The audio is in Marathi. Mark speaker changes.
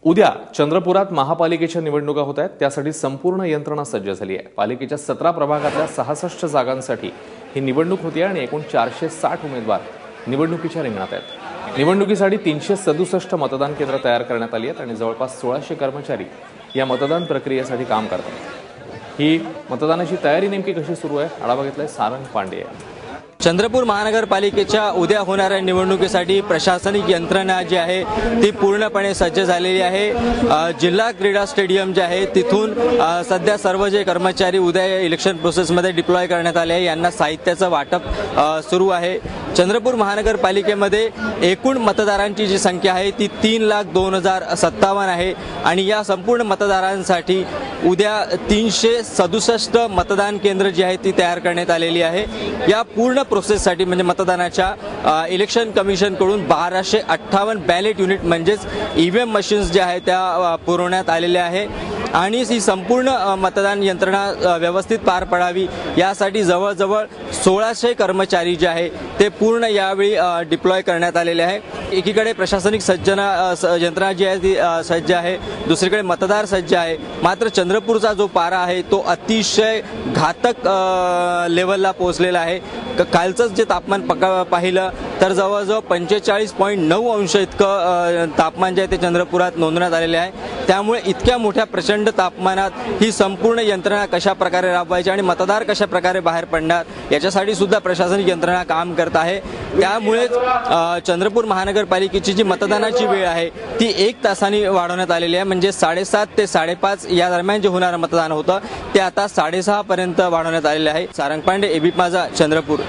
Speaker 1: उद्या चंद्रपुरात महापालिकेच्या निवडणुका होत आहेत। त्यासाठी संपूर्ण यंत्रणा सज्ज झाली आहे। पालिकेच्या 17 प्रभागातल्या 66 जागांसाठी ही निवडणूक होती आणि एकूण 460 उमेदवार निवडणुकीच्या रिंगणात आहेत। निवडणुकीसाठी 367 मतदान केंद्र तयार करण्यात आली आहेत आणि जवळपास 1600 कर्मचारी या मतदान प्रक्रियेसाठी काम करतात। ही मतदानाची तयारी नेमकी कशी सुरू आहे आढावा घेतलाय सारंग पांडे यांनी।
Speaker 2: चंद्रपूर महानगरपालिकेच्या उद्या होणाऱ्या निवडणुकीसाठी प्रशासनिक यंत्रणा जी आहे ती पूर्णपणे सज्ज झालेली आहे। जिल्हा क्रीडा स्टेडियम जे आहे तिथून सध्या सर्व जे कर्मचारी उद्या इलेक्शन प्रोसेसमध्ये डिप्लॉय करण्यात आले आहे यांना साहित्याचं वाटप सुरू आहे। चंद्रपूर महानगरपालिकेमध्ये एकूण मतदारांची जी संख्या आहे ती 3,02,057 आहे आणि या संपूर्ण मतदारांसाठी उद्या 367 मतदान केंद्र जी आहे ती तयार करण्यात आलेली आहे। या पूर्ण प्रोसेससाठी म्हणजे मतदानाच्या इलेक्शन कमिशनकडून 1258 बॅलेट युनिट म्हणजेच ईव्हीएम मशीन्स जे आहेत त्या पुरवण्यात आलेल्या आहे आणि ही संपूर्ण मतदान यंत्रणा व्यवस्थित पार पडावी यासाठी जवळजवळ 1600 कर्मचारी जे आहे ते पूर्ण यावेळी डिप्लॉय करण्यात आलेले आहे। एकीकडे प्रशासनिक यंत्रणा जी आहे ती सज्ज आहे, दुसरीकडे मतदार सज्ज आहे। मात्र चंद्रपूरचा जो पारा आहे तो अतिशय घातक लेवलला पोहोचलेला आहे। कालचं जे तापमान पाहिलं तर जवळजवळ 45.9 अंश इतकं तापमान जे आहे ते चंद्रपुरात नोंदवण्यात आलेले आहे। त्यामुळे इतक्या मोठ्या प्रचंड तापमानात ही संपूर्ण यंत्रणा कशा प्रकारे राबवायची आणि मतदार कशा प्रकारे बाहेर पडणार याच्यासाठी सुद्धा प्रशासनिक यंत्रणा काम करत आहे। त्यामुळे चंद्रपूर महानगरपालिकेची जी मतदानाची वेळ आहे ती 1 तासाने वाढवण्यात आलेली आहे। म्हणजे 7:30 ते 5:30 या दरम्यान जे होणारं मतदान होतं ते आता 6:30 पर्यंत वाढवण्यात आलेले आहे। सारंग पांडे, एबीपी माझा, चंद्रपूर।